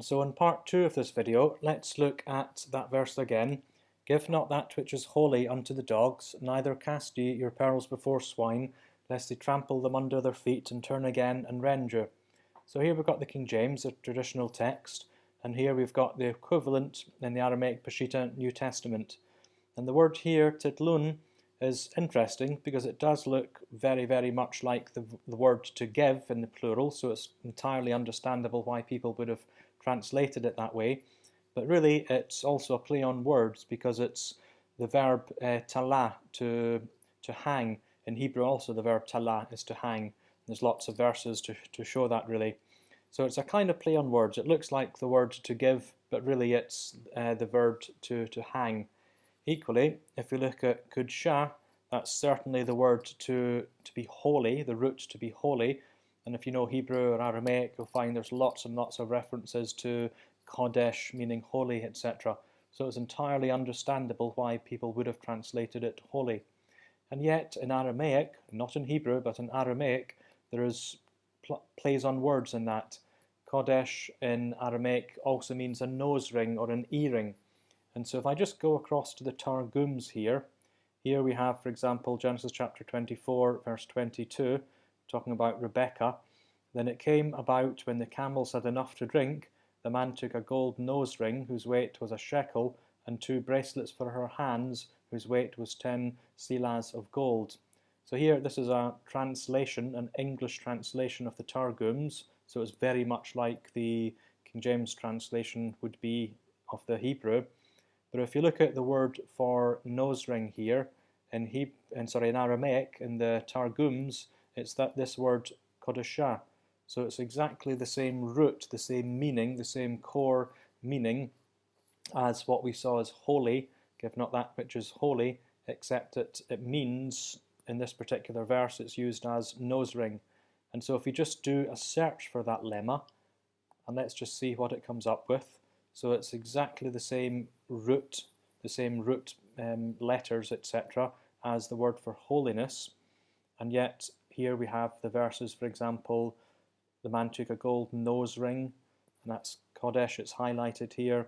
And so in part 2 of this video, let's look at that verse again. Give not that which is holy unto the dogs, neither cast ye your pearls before swine, lest they trample them under their feet and turn again and rend you. So here we've got the King James, the traditional text, and here we've got the equivalent in the Aramaic Peshitta New Testament. And the word here, titlun, is interesting because it does look very, very much like the word to give in the plural, so it's entirely understandable why people would have translated it that way. But really, it's also a play on words because it's the verb tala, to hang. In Hebrew also the verb tala is to hang. There's lots of verses to show that really. So it's a kind of play on words. It looks like the word to give, but really it's the verb to hang. Equally, if we look at kudsha, that's certainly the word to be holy, the root to be holy. And if you know Hebrew or Aramaic, you'll find there's lots and lots of references to kodesh, meaning holy, etc. So it's entirely understandable why people would have translated it holy. And yet in Aramaic, not in Hebrew, but in Aramaic, there is plays on words in that. Kodesh in Aramaic also means a nose ring or an earring. And so if I just go across to the Targums here we have, for example, Genesis chapter 24, verse 22, talking about Rebekah. Then it came about when the camels had enough to drink, the man took a gold nose ring, whose weight was a shekel, and 2 bracelets for her hands, whose weight was 10 selas of gold. So here, this is a translation, an English translation of the Targums, so it's very much like the King James translation would be of the Hebrew. But if you look at the word for nose ring here, in Aramaic, in the Targums, it's this word kodesha. So it's exactly the same root, the same meaning, the same core meaning as what we saw as holy. Give not that which is holy, except that it means, in this particular verse, it's used as nose ring. And so if we just do a search for that lemma, and let's just see what it comes up with. So it's exactly the same root letters, etc., as the word for holiness. And yet here we have the verses, for example, the man took a gold nose ring, and that's Kodesh, it's highlighted here.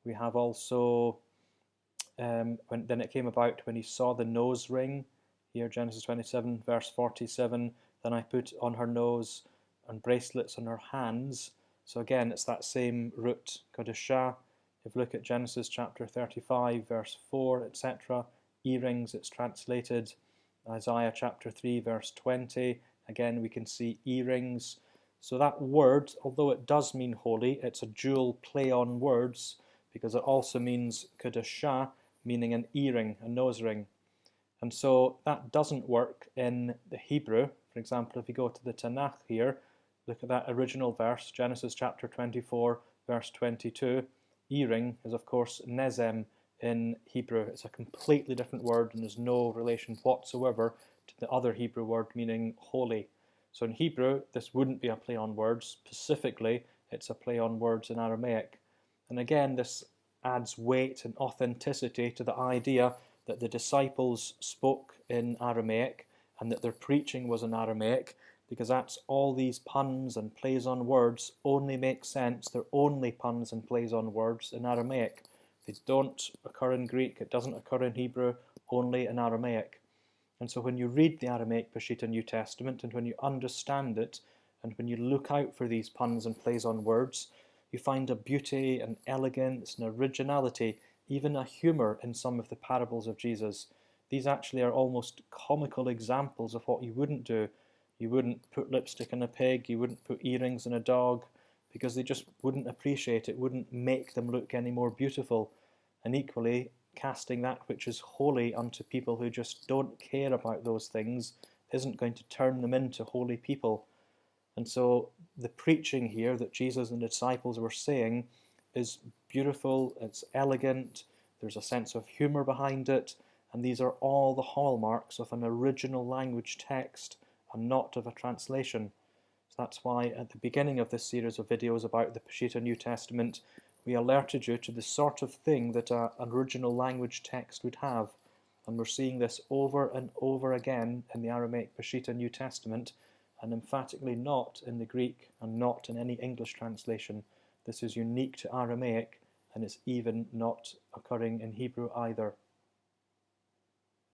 We have also, then it came about when he saw the nose ring, here Genesis 27, verse 47, then I put on her nose and bracelets on her hands. So again, it's that same root, Kodesha. If you look at Genesis chapter 35, verse 4, etc., earrings, it's translated. Isaiah chapter 3, verse 20, again we can see earrings. So that word, although it does mean holy, it's a dual play on words, because it also means Kodesha, meaning an earring, a nose ring. And so that doesn't work in the Hebrew. For example, if you go to the Tanakh here, look at that original verse, Genesis chapter 24, verse 22. Earring is, of course, nezem in Hebrew. It's a completely different word and there's no relation whatsoever to the other Hebrew word meaning holy. So in Hebrew, this wouldn't be a play on words. Specifically, it's a play on words in Aramaic. And again, this adds weight and authenticity to the idea that the disciples spoke in Aramaic and that their preaching was in Aramaic, because that's all these puns and plays on words only make sense. They're only puns and plays on words in Aramaic. They don't occur in Greek, it doesn't occur in Hebrew, only in Aramaic. And so when you read the Aramaic Peshitta New Testament and when you understand it, and when you look out for these puns and plays on words, you find a beauty, an elegance, an originality, even a humour in some of the parables of Jesus. These actually are almost comical examples of what you wouldn't do. You wouldn't put lipstick on a pig, you wouldn't put earrings on a dog, because they just wouldn't appreciate it, wouldn't make them look any more beautiful. And equally, casting that which is holy unto people who just don't care about those things isn't going to turn them into holy people. And so the preaching here that Jesus and the disciples were saying is beautiful, it's elegant, there's a sense of humour behind it, and these are all the hallmarks of an original language text and not of a translation. So that's why at the beginning of this series of videos about the Peshitta New Testament, we alerted you to the sort of thing that an original language text would have. And we're seeing this over and over again in the Aramaic Peshitta New Testament, and emphatically not in the Greek and not in any English translation. This is unique to Aramaic, and it's even not occurring in Hebrew either.